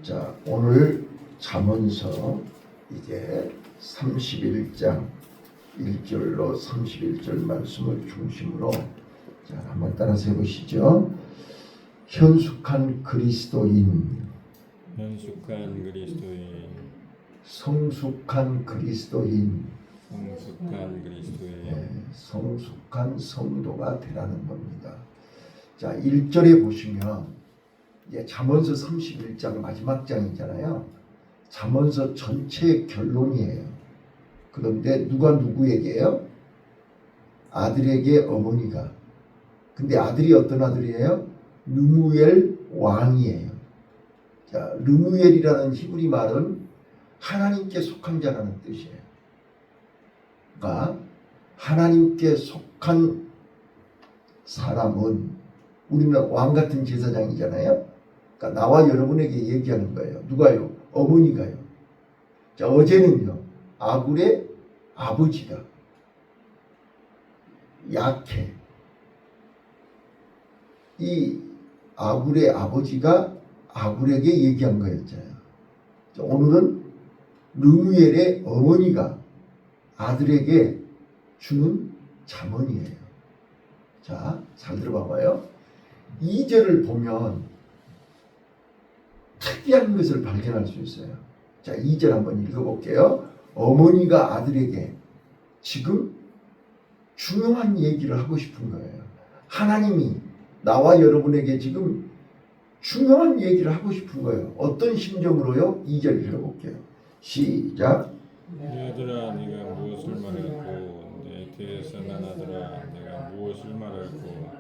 자, 오늘 잠언서 이제 31장 1절로 31절 말씀을 중심으로 자, 한번 따라서 해보시죠. 현숙한 그리스도인, 성숙한 그리스도인, 성숙한 성도가 되라는 겁니다. 자, 1절에 보시면 이제 잠언서 31장 마지막 장이잖아요. 잠언서 전체의 결론이에요. 그런데 누가 누구에게요? 아들에게 어머니가. 근데 아들이 어떤 아들이에요? 르무엘 왕이에요. 자, 르무엘이라는 히브리 말은 하나님께 속한 자라는 뜻이에요. 그러니까 하나님께 속한 사람은 우리는 왕 같은 제사장이잖아요. 그러니까 나와 여러분에게 얘기하는 거예요. 누가요? 어머니가요. 자, 어제는요. 아굴의 아버지가 약해. 이 아굴의 아버지가 아굴에게 얘기한 거였잖아요. 자, 오늘은 르무엘의 어머니가 아들에게 주는 잠언이에요. 자, 잘 들어봐봐요. 2절을 보면 특이한 것을 발견할 수 있어요. 자, 2절 한번 읽어볼게요. 어머니가 아들에게 지금 중요한 얘기를 하고 싶은 거예요. 하나님이 나와 여러분에게 지금 중요한 얘기를 하고 싶은 거예요. 어떤 심정으로요? 2절 읽어볼게요. 시작. 내 아들아, 네가 무엇을 말했고 내 뒤에서 난 아들아, 내가 무엇을 말했고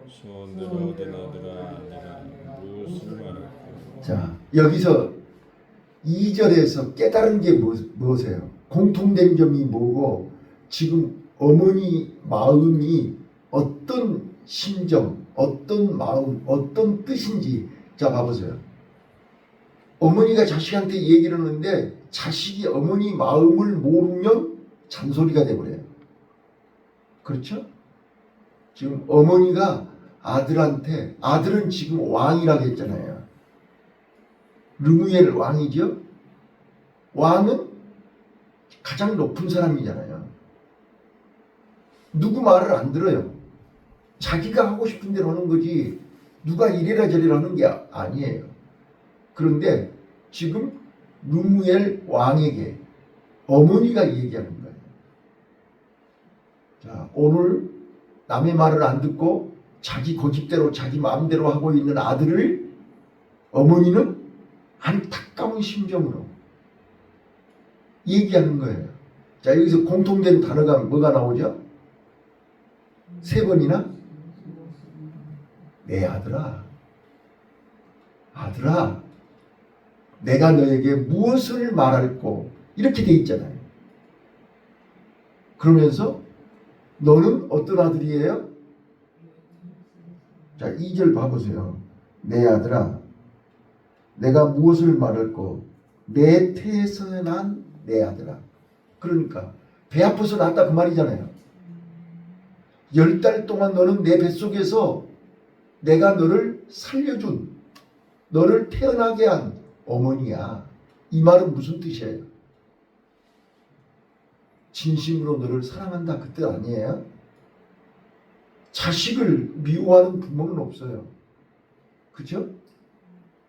소원대로 얻은 아들아, 네가 무엇을 말했고. 자, 여기서 2절에서 깨달은 게 무엇이에요? 공통된 점이 뭐고 지금 어머니 마음이 어떤 심정, 어떤 마음, 어떤 뜻인지 자 봐보세요. 어머니가 자식한테 얘기를 하는데 자식이 어머니 마음을 모르면 잔소리가 돼버려요. 그렇죠? 지금 어머니가 아들한테, 아들은 지금 왕이라고 했잖아요. 르무엘 왕이죠. 왕은 가장 높은 사람이잖아요. 누구 말을 안 들어요. 자기가 하고 싶은 대로 하는 거지 누가 이래라 저래라 하는 게 아니에요. 그런데 지금 르무엘 왕에게 어머니가 얘기하는 거예요. 자, 오늘 남의 말을 안 듣고 자기 고집대로 자기 마음대로 하고 있는 아들을 어머니는 안타까운 심정으로 얘기하는 거예요. 자, 여기서 공통된 단어가 뭐가 나오죠? 3번이나 내 아들아, 아들아, 내가 너에게 무엇을 말할꼬 이렇게 돼 있잖아요. 그러면서 너는 어떤 아들이에요? 자, 2절 봐보세요. 내 아들아, 내가 무엇을 말할꼬 내 태에서 난 내 아들아. 그러니까 배 아파서 낳았다 그 말이잖아요. 10달 동안 너는 내 뱃속에서 내가 너를 살려준, 너를 태어나게 한 어머니야. 이 말은 무슨 뜻이에요? 진심으로 너를 사랑한다 그 뜻 아니에요? 자식을 미워하는 부모는 없어요. 그죠?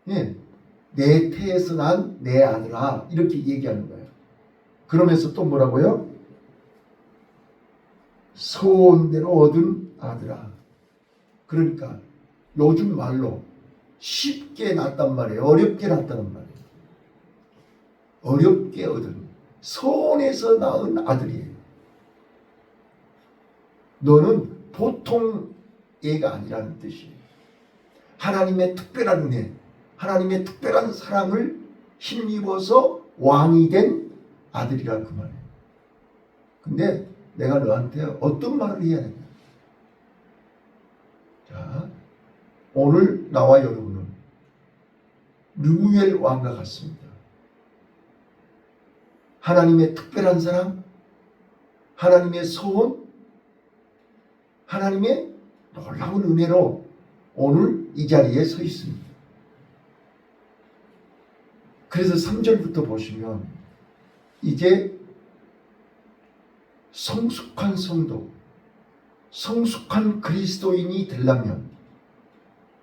예. 내 태에서 난 내 아들아 이렇게 얘기하는 거예요. 그러면서 또 뭐라고요? 소원대로 얻은 아들아. 그러니까 요즘 말로 쉽게 낳았단 말이에요. 어렵게 낳았다는 말이에요. 어렵게 얻은 소원에서 낳은 아들이에요. 너는 보통 애가 아니라는 뜻이에요. 하나님의 특별한 은혜, 하나님의 특별한 사랑을 힘입어서 왕이 된 아들이라 그 말이에요. 근데 내가 너한테 어떤 말을 해야 되냐? 자, 오늘 나와 여러분은 르무엘 왕과 같습니다. 하나님의 특별한 사랑, 하나님의 소원, 하나님의 놀라운 은혜로 오늘 이 자리에 서 있습니다. 그래서 3절부터 보시면 이제 성숙한 성도, 성숙한 그리스도인이 되려면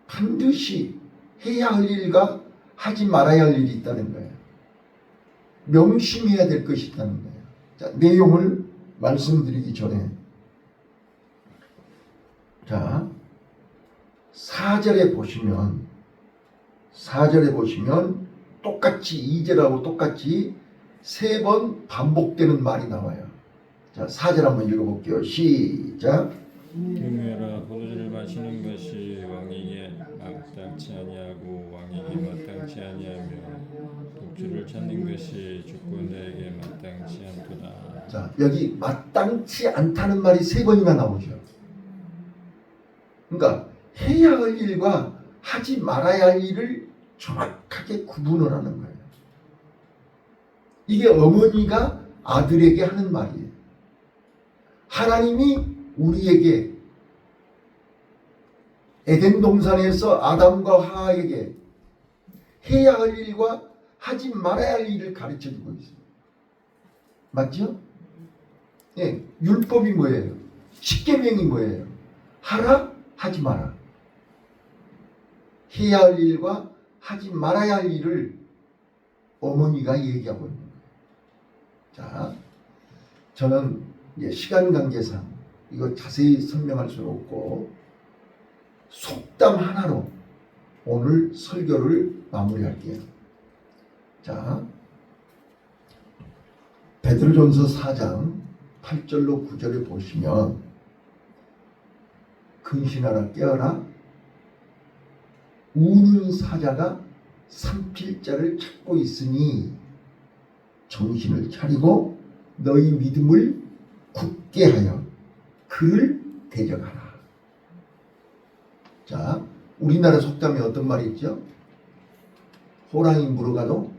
반드시 해야 할 일과 하지 말아야 할 일이 있다는 거예요. 명심해야 될 것이 있다는 거예요. 자, 내용을 말씀드리기 전에 자, 4절에 보시면 똑같이 2절하고 똑같이 3번 반복되는 말이 나와요. 자, 4절 한번 읽어볼게요. 시작. 금유라 포도주를 마시는 것이 왕에게 마땅치 아니하고 왕에게 마땅치 아니하며 독주를 찾는 것이 주권자에게 마땅치 않도다. 자, 여기 마땅치 않다는 말이 3번이나 나오죠. 그러니까 해야 할 일과 하지 말아야 할 일을 정확하게 구분을 하는 거예요. 이게 어머니가 아들에게 하는 말이에요. 하나님이 우리에게 에덴 동산에서 아담과 하와에게 해야 할 일과 하지 말아야 할 일을 가르쳐 주고 있어요. 맞죠? 예, 율법이 뭐예요? 십계명이 뭐예요? 하라, 하지 마라. 해야 할 일과 하지 말아야 할 일을 어머니가 얘기하고 있는 거예요. 자, 저는 시간 관계상 이거 자세히 설명할 수는 없고 속담 하나로 오늘 설교를 마무리할게요. 자, 베드로전서 4장 8절로 9절에 보시면 근신하라 깨어라 우는 사자가 산필자를 찾고 있으니 정신을 차리고 너희 믿음을 굳게 하여 그를 대적하라. 자, 우리나라 속담에 어떤 말이 있죠? 호랑이 물어가도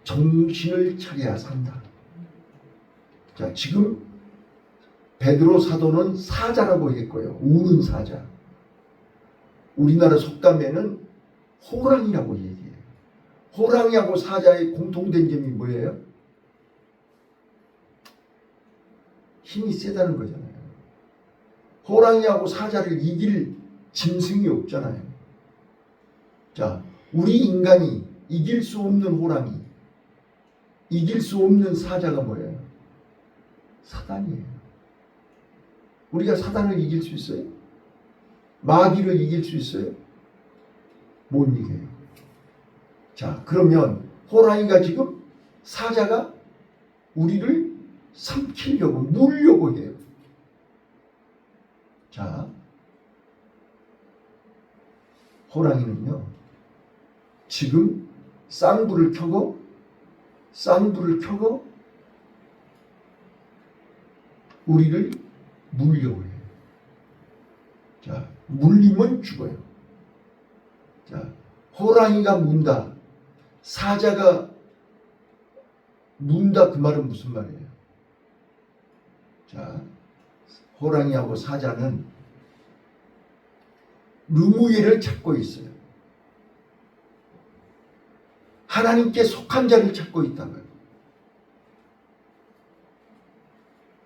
정신을 차려야 산다. 자, 지금 베드로 사도는 사자라고 했고요. 우는 사자. 우리나라 속담에는 호랑이라고 얘기해요. 호랑이하고 사자의 공통된 점이 뭐예요? 힘이 세다는 거잖아요. 호랑이하고 사자를 이길 짐승이 없잖아요. 자, 우리 인간이 이길 수 없는 호랑이, 이길 수 없는 사자가 뭐예요? 사단이에요. 우리가 사단을 이길 수 있어요? 마귀를 이길 수 있어요? 못 이겨요. 자, 그러면 호랑이가 지금 사자가 우리를 삼키려고 물려고 해요. 자, 호랑이는요 지금 쌍불을 켜고 우리를 물려고 해요. 자, 물리면 죽어요. 자, 호랑이가 문다, 사자가 문다, 그 말은 무슨 말이에요? 자, 호랑이하고 사자는 르무엘을 찾고 있어요. 하나님께 속한 자를 찾고 있다고요.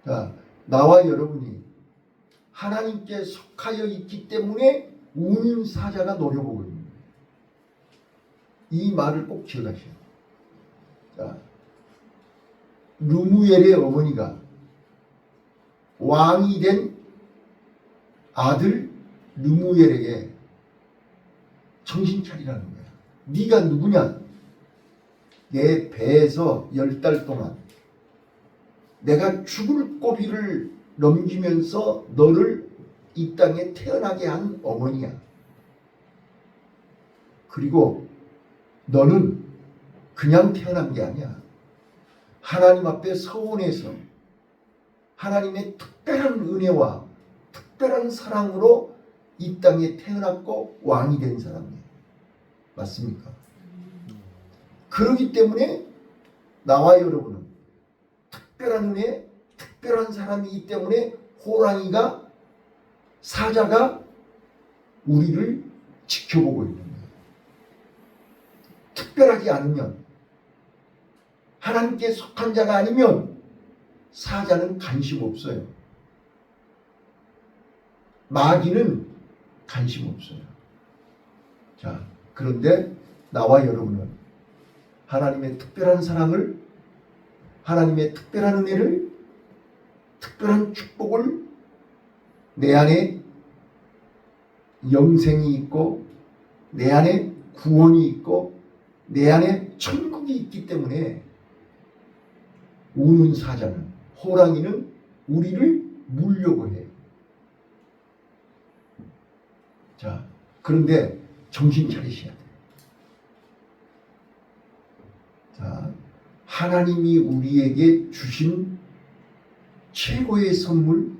자, 나와 여러분이 하나님께 속하여 있기 때문에 우는 사자가 노려보고 있는 거예요. 이 말을 꼭 기억하셔야 돼요. 자, 르무엘의 어머니가 왕이 된 아들 르무엘에게 정신 차리라는 거야. 네가 누구냐? 내 배에서 10달 동안 내가 죽을 고비를 넘기면서 너를 이 땅에 태어나게 한 어머니야. 그리고 너는 그냥 태어난 게 아니야. 하나님 앞에 서원해서 하나님의 특별한 은혜와 특별한 사랑으로 이 땅에 태어났고 왕이 된 사람이에요. 맞습니까? 그렇기 때문에 나와 여러분은 특별한 은혜, 특별한 사람이기 때문에 호랑이가, 사자가 우리를 지켜보고 있는 거예요. 특별하지 않으면 하나님께 속한 자가 아니면 사자는 관심 없어요. 마귀는 관심 없어요. 자, 그런데 나와 여러분은 하나님의 특별한 사랑을, 하나님의 특별한 은혜를, 특별한 축복을, 내 안에 영생이 있고 내 안에 구원이 있고 내 안에 천국이 있기 때문에 우는 사자는, 호랑이는 우리를 물려고 해요. 자, 그런데 정신 차리셔야 돼요. 자, 하나님이 우리에게 주신 최고의 선물,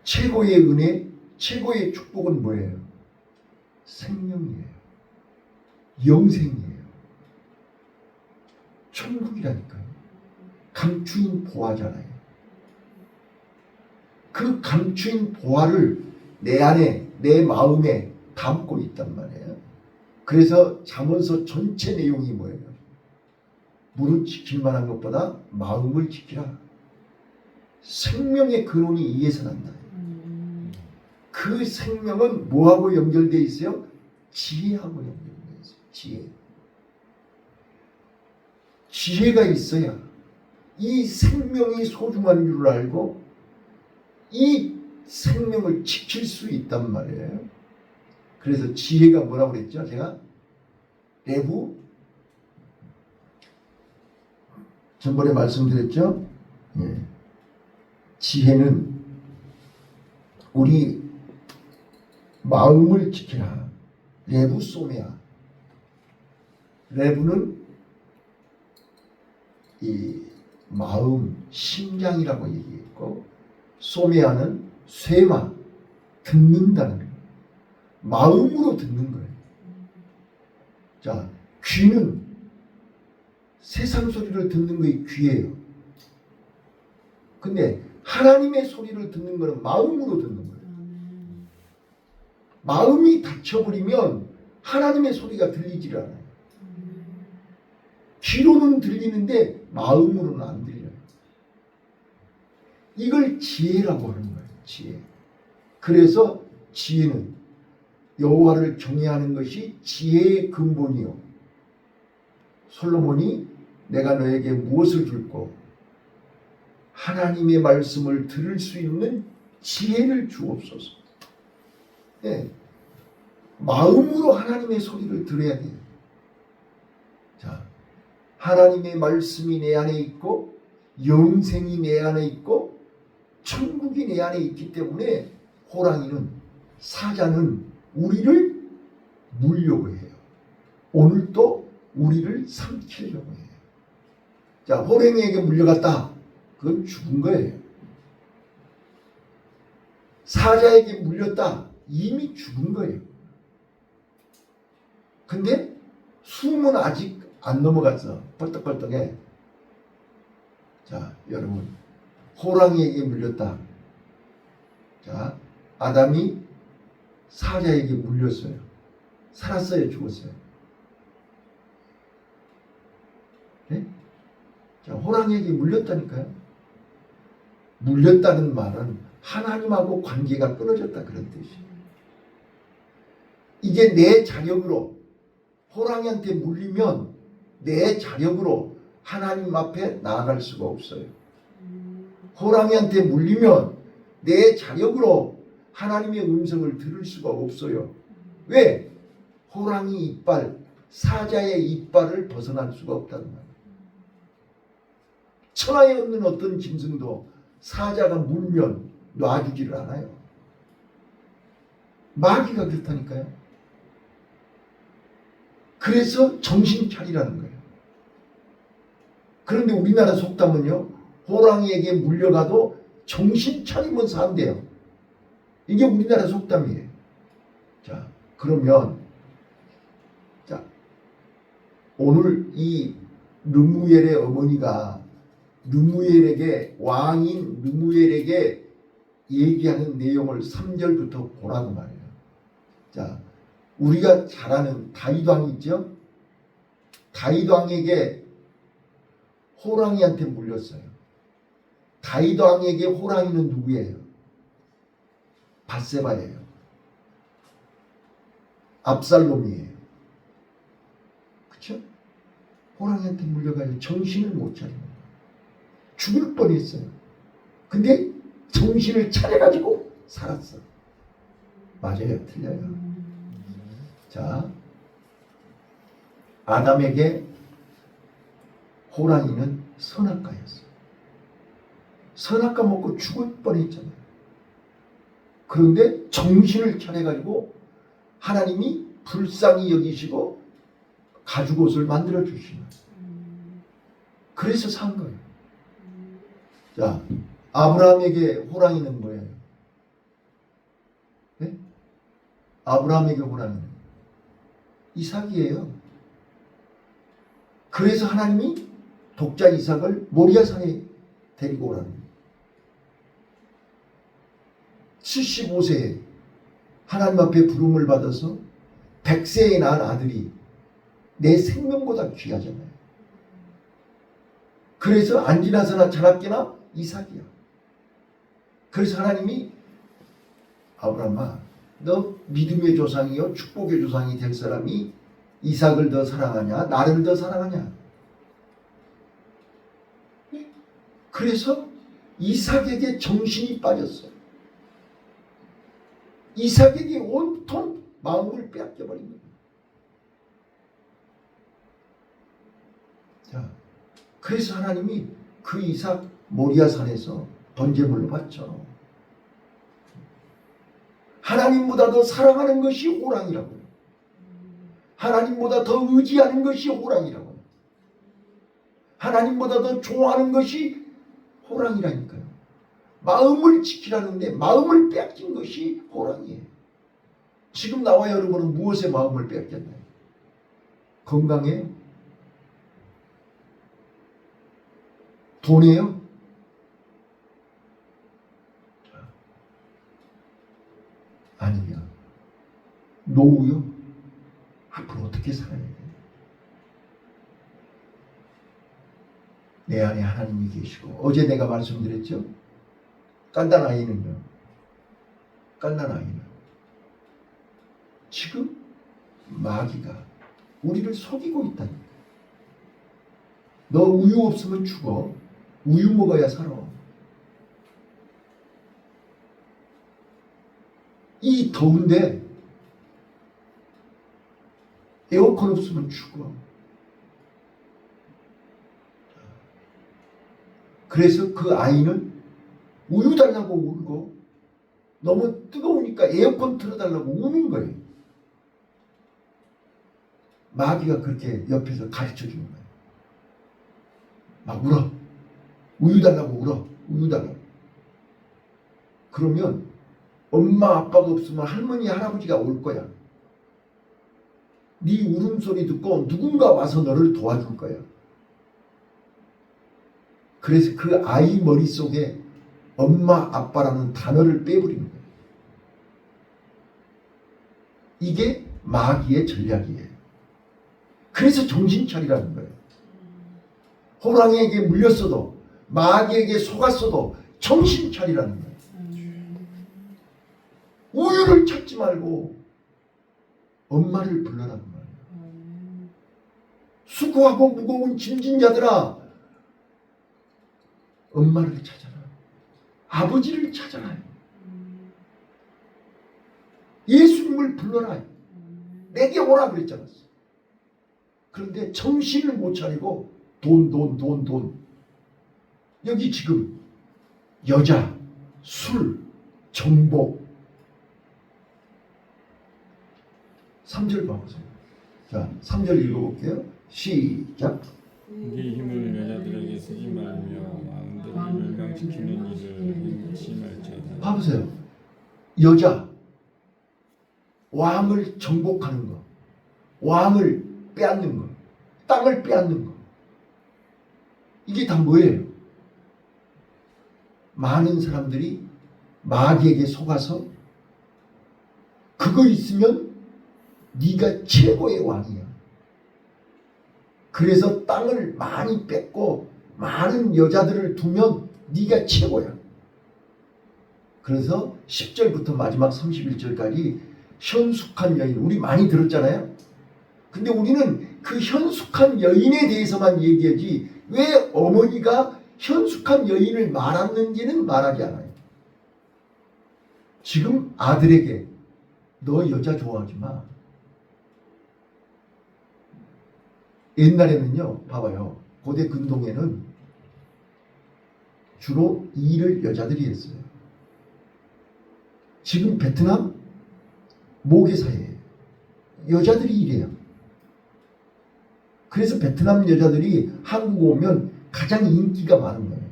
최고의 은혜, 최고의 축복은 뭐예요? 생명이에요. 영생이에요. 천국이라니까요. 감추인 보화잖아요. 그 감추인 보화를 내 안에, 내 마음에 담고 있단 말이에요. 그래서 잠언서 전체 내용이 뭐예요? 무릇 지킬 만한 것보다 마음을 지키라. 생명의 근원이 이에서 난다. 그 생명은 뭐하고 연결되어 있어요? 지혜하고 연결되어 있어요. 지혜. 지혜가 있어야 이 생명이 소중한 줄을 알고 이 생명을 지킬 수 있단 말이에요. 그래서 지혜가 뭐라고 그랬죠? 제가 내부 전번에 말씀드렸죠? 예. 지혜는 우리 마음을 지키라. 레부 소메아. 레부는 이 마음, 심장이라고 얘기했고, 소메아는 쇠마, 듣는다는 거예요. 마음으로 듣는 거예요. 자, 귀는 세상 소리를 듣는 것이 귀예요. 근데 하나님의 소리를 듣는 것은 마음으로 듣는 거예요. 마음이 닫혀버리면 하나님의 소리가 들리질 않아요. 귀로는 들리는데 마음으로는 안 들려요. 이걸 지혜라고 하는 거예요. 지혜. 그래서 지혜는 여호와를 경외하는 것이 지혜의 근본이요. 솔로몬이 내가 너에게 무엇을 줄고 하나님의 말씀을 들을 수 있는 지혜를 주옵소서. 네. 마음으로 하나님의 소리를 들어야 돼요. 자, 하나님의 말씀이 내 안에 있고 영생이 내 안에 있고 천국이 내 안에 있기 때문에 호랑이는, 사자는 우리를 물려고 해요. 오늘 또 우리를 삼키려고 해요. 자, 호랑이에게 물려갔다. 그건 죽은 거예요. 사자에게 물렸다. 이미 죽은 거예요. 근데 숨은 아직 안 넘어갔어. 벌떡벌떡해. 자, 여러분, 호랑이에게 물렸다. 자, 아담이 사자에게 물렸어요. 살았어요? 죽었어요? 네? 자, 호랑이에게 물렸다니까요. 물렸다는 말은 하나님하고 관계가 끊어졌다, 그런 뜻이에요. 이게 내 자력으로, 호랑이한테 물리면 내 자력으로 하나님 앞에 나아갈 수가 없어요. 호랑이한테 물리면 내 자력으로 하나님의 음성을 들을 수가 없어요. 왜? 호랑이 이빨, 사자의 이빨을 벗어날 수가 없다는 말이에요. 천하에 없는 어떤 짐승도 사자가 물면 놔주지를 않아요. 마귀가 그렇다니까요. 그래서 정신 차리라는 거예요. 그런데 우리나라 속담은요, 호랑이에게 물려가도 정신 차리면 산대요. 이게 우리나라 속담이에요. 자, 그러면 자, 오늘 이 르무엘의 어머니가 르무엘에게, 왕인 르무엘에게 얘기하는 내용을 3절부터 보라고 말해요. 자, 우리가 잘 아는 다윗 왕이 있죠? 다윗 왕에게 호랑이한테 물렸어요. 다윗 왕에게 호랑이는 누구예요? 밧세바예요. 압살롬이에요. 그렇죠? 호랑이한테 물려가지고 정신을 못 차립니다. 죽을 뻔했어요. 근데 정신을 차려가지고 살았어. 맞아요? 틀려요? 자, 아담에게 호랑이는 선악과였어요. 선악과 먹고 죽을 뻔했잖아요. 그런데 정신을 차려가지고 하나님이 불쌍히 여기시고 가죽옷을 만들어 주시는. 그래서 산 거예요. 자, 아브라함에게 호랑이는 뭐예요? 네? 아브라함에게 호랑이는 이삭이에요. 그래서 하나님이 독자 이삭을 모리아산에 데리고 오라는 75세에 하나님 앞에 부름을 받아서 100세에 낳은 아들이 내 생명보다 귀하잖아요. 그래서 안 지나서나 자랐게나 이삭이야. 그래서 하나님이 아브라함아, 너 믿음의 조상이요 축복의 조상이 될 사람이 이삭을 더 사랑하냐 나를 더 사랑하냐. 그래서 이삭에게 정신이 빠졌어요. 이삭에게 온통 마음을 빼앗겨버린 거예요. 자, 그래서 하나님이 그 이삭 모리아산에서 번제물로 바쳐. 하나님보다 더 사랑하는 것이 호랑이라고요. 하나님보다 더 의지하는 것이 호랑이라고요. 하나님보다 더 좋아하는 것이 호랑이라니까요. 마음을 지키라는데 마음을 빼앗긴 것이 호랑이에요. 지금 나와 여러분은 무엇에 마음을 빼앗겼나요? 건강에? 돈이에요? 아니면 노후요? 앞으로 어떻게 살아야 돼요? 내 안에 하나님이 계시고, 어제 내가 말씀드렸죠? 깐난 아이는요, 깐난 아이는 지금 마귀가 우리를 속이고 있다니까. 너 우유 없으면 죽어. 우유 먹어야 살아. 이 더운데 에어컨 없으면 죽어. 그래서 그 아이는 우유 달라고 울고 너무 뜨거우니까 에어컨 틀어달라고 우는 거예요. 마귀가 그렇게 옆에서 가르쳐 주는 거예요. 막 울어. 우유 달라고 울어. 우유 달라고. 그러면 엄마 아빠가 없으면 할머니 할아버지가 올 거야. 네 울음소리 듣고 누군가 와서 너를 도와줄 거야. 그래서 그 아이 머릿속에 엄마 아빠라는 단어를 빼버리는 거예요. 이게 마귀의 전략이에요. 그래서 정신 차리라는 거예요. 호랑이에게 물렸어도 마귀에게 속았어도 정신 차리라는 거예요. 우유를 찾지 말고 엄마를 불러라는 거예요. 수고하고 무거운 짐진 자들아, 엄마를 찾아라. 아버지를 찾아라. 예수님을 불러라. 내게 오라 그랬잖아. 그런데 정신을 못 차리고 돈. 여기 지금 여자, 술, 정복. 3절 봐보세요. 자, 3절 읽어볼게요. 시작. 네 힘을 여자들에게 쓰지 말며 왕들을 멸망시키는 일을 행치 말지어다. 봐보세요. 여자, 왕을 정복하는 거, 왕을 빼앗는 거, 땅을 빼앗는 거. 이게 다 뭐예요? 많은 사람들이 마귀에게 속아서 그거 있으면 네가 최고의 왕이야. 그래서 땅을 많이 뺏고 많은 여자들을 두면 네가 최고야. 그래서 10절부터 마지막 31절까지 현숙한 여인, 우리 많이 들었잖아요. 근데 우리는 그 현숙한 여인에 대해서만 얘기하지 왜 어머니가 현숙한 여인을 말았는지는 말하지 않아요. 지금 아들에게 너 여자 좋아하지 마. 옛날에는요, 봐봐요. 고대 근동에는 주로 일을 여자들이 했어요. 지금 베트남 모계사회에 여자들이 일해요. 그래서 베트남 여자들이 한국 오면 가장 인기가 많은 거예요.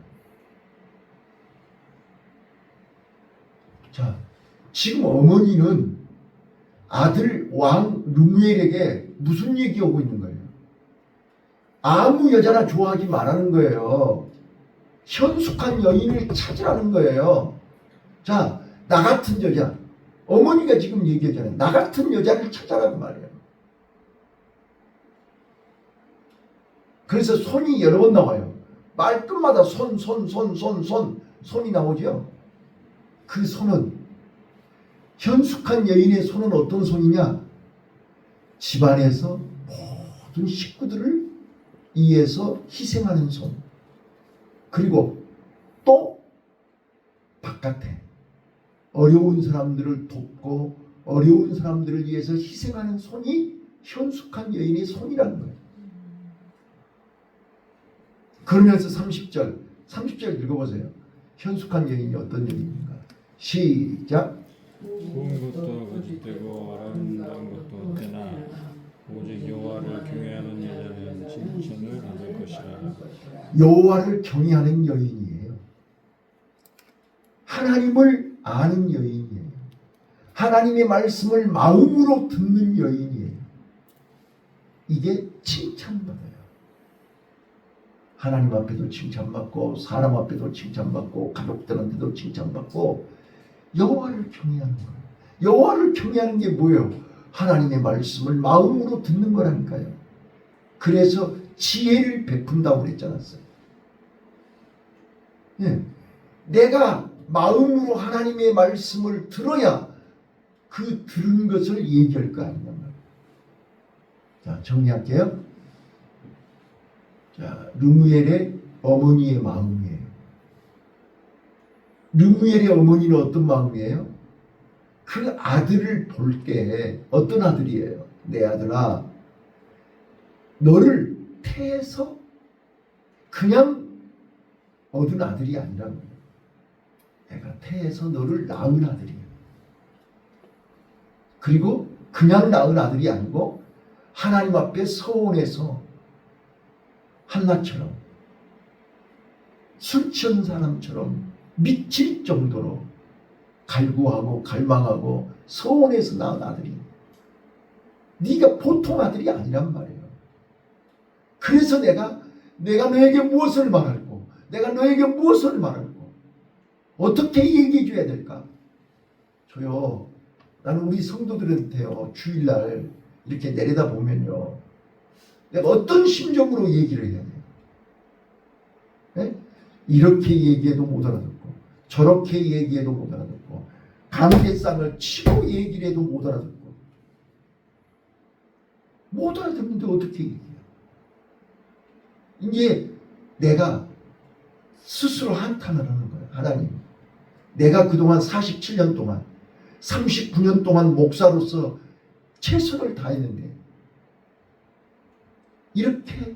자, 지금 어머니는 아들 왕 르무엘에게 무슨 얘기하고 있는 거예요? 아무 여자나 좋아하지 말라는 거예요. 현숙한 여인을 찾으라는 거예요. 자, 나 같은 여자, 어머니가 지금 얘기하잖아요. 나 같은 여자를 찾아라고 말이에요. 그래서 손이 여러 번 나와요. 말끝마다 손이 나오죠. 그 손은, 현숙한 여인의 손은 어떤 손이냐? 집안에서 모든 식구들을 위해서 희생하는 손. 그리고 또 바깥에 어려운 사람들을 돕고 어려운 사람들을 위해서 희생하는 손이 현숙한 여인의 손이라는 거예요. 그러면서 30절 읽어보세요. 현숙한 여인이 어떤 여인인가? 시작. 좋은 것도 거짓되고 아름다운 것도 없으나 오직 여호와를 경외하는 여자는 칭찬을 받을 것이라. 여호와를 경외하는 여인이에요. 하나님을 아는 여인이에요. 하나님의 말씀을 마음으로 듣는 여인이에요. 이게 칭찬받아요. 하나님 앞에도 칭찬받고 사람 앞에도 칭찬받고 가족들한테도 칭찬받고 여호와를 경외하는 거예요. 여호와를 경외하는 게 뭐예요? 하나님의 말씀을 마음으로 듣는 거라니까요. 그래서 지혜를 베푼다고 그랬잖아요. 예. 내가 마음으로 하나님의 말씀을 들어야 그 들은 것을 얘기할 거 아니냐 말이에요. 자, 정리할게요. 자, 르무엘의 어머니의 마음이에요. 르무엘의 어머니는 어떤 마음이에요? 그 아들을 볼 때 어떤 아들이에요? 내 아들아, 너를 태에서 그냥 얻은 아들이 아니라는 거예요. 내가 태에서 너를 낳은 아들이에요. 그리고 그냥 낳은 아들이 아니고 하나님 앞에 서원해서 한나처럼 술 취한 사람처럼 미칠 정도로 갈구하고 갈망하고 서원해서 낳은 아들이, 네가 보통 아들이 아니란 말이에요. 그래서 내가 너에게 무엇을 말할고 내가 너에게 무엇을 말할고 어떻게 얘기해 줘야 될까? 저요, 나는 우리 성도들한테요, 주일날 이렇게 내려다 보면요, 내가 어떤 심정으로 얘기를 해야 돼요? 네? 이렇게 얘기해도 못 알아듣고 저렇게 얘기해도 못 알아듣고 관계상을 치고 얘기를 해도 못 알아듣고 못 알아듣는데 어떻게 얘기해요? 이제 내가 스스로 한탄을 하는 거예요. 하나님, 내가 그동안 47년 동안 39년 동안 목사로서 최선을 다했는데 이렇게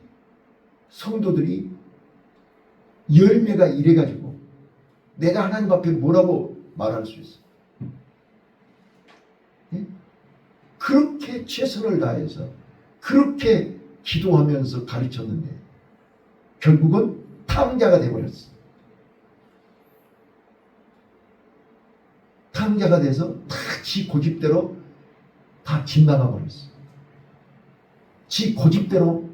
성도들이 열매가 이래가지고 내가 하나님 앞에 뭐라고 말할 수 있어? 예? 그렇게 최선을 다해서 그렇게 기도하면서 가르쳤는데 결국은 탕자가 되어버렸어. 탕자가 돼서 다 지 고집대로 다 집 나가버렸어. 지 고집대로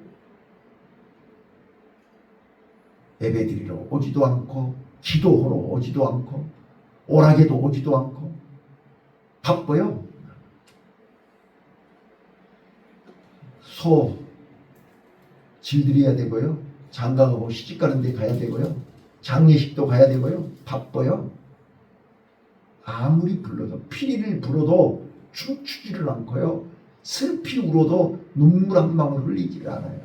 예배드리러 오지도 않고 기도하러 오지도 않고 오락에도 오지도 않고 바빠요. 소 질들여야 되고요. 장가가고 시집가는 데 가야 되고요. 장례식도 가야 되고요. 바빠요. 아무리 불러도 피리를 불어도 춤추지를 않고요. 슬피 울어도 눈물 한 방울 흘리지를 않아요.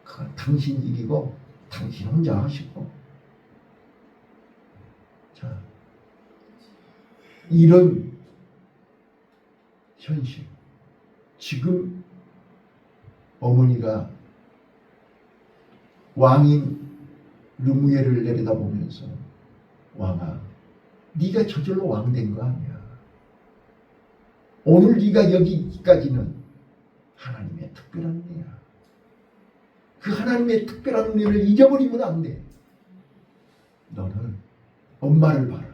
그건 당신 일이고 당신 혼자 하시고. 자, 이런 현실. 지금 어머니가 왕인 르무엘을 내려다보면서 왕아, 네가 저절로 왕 된 거 아니야. 오늘 네가 여기까지는 하나님의 특별한 은혜야. 그 하나님의 특별한 은혜를 잊어버리면 안 돼. 너는 엄마를 봐라.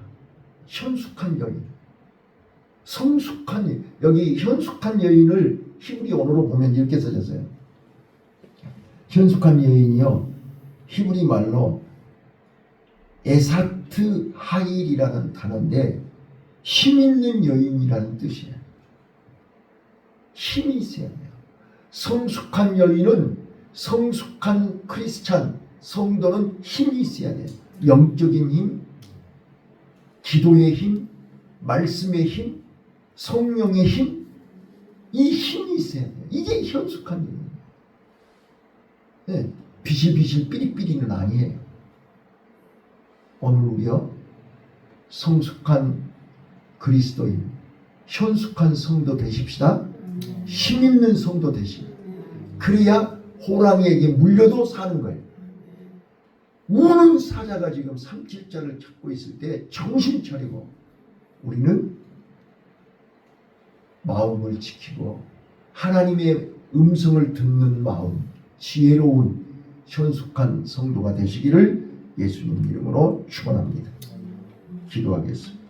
현숙한 여인, 성숙한, 여기 현숙한 여인을 히브리 언어로 보면 이렇게 써졌어요. 현숙한 여인이요, 히브리 말로 에사트 하일이라는 단어인데 힘 있는 여인이라는 뜻이에요. 힘이 있어야 돼요. 성숙한 여인은, 성숙한 크리스찬 성도는 힘이 있어야 돼요. 영적인 힘, 기도의 힘, 말씀의 힘, 성령의 힘, 이 힘이 있어야 돼요. 이게 현숙한 여인이에요. 네, 비실비실 삐리삐리는 아니에요. 오늘 우리요, 성숙한 그리스도인, 현숙한 성도 되십시다. 힘 있는 성도 되십시다. 그래야 호랑이에게 물려도 사는 거예요. 우는 사자가 지금 삼킬자를 찾고 있을 때 정신 차리고 우리는 마음을 지키고 하나님의 음성을 듣는 마음, 지혜로운 현숙한 성도가 되시기를 예수님 이름으로 축원합니다. 기도하겠습니다.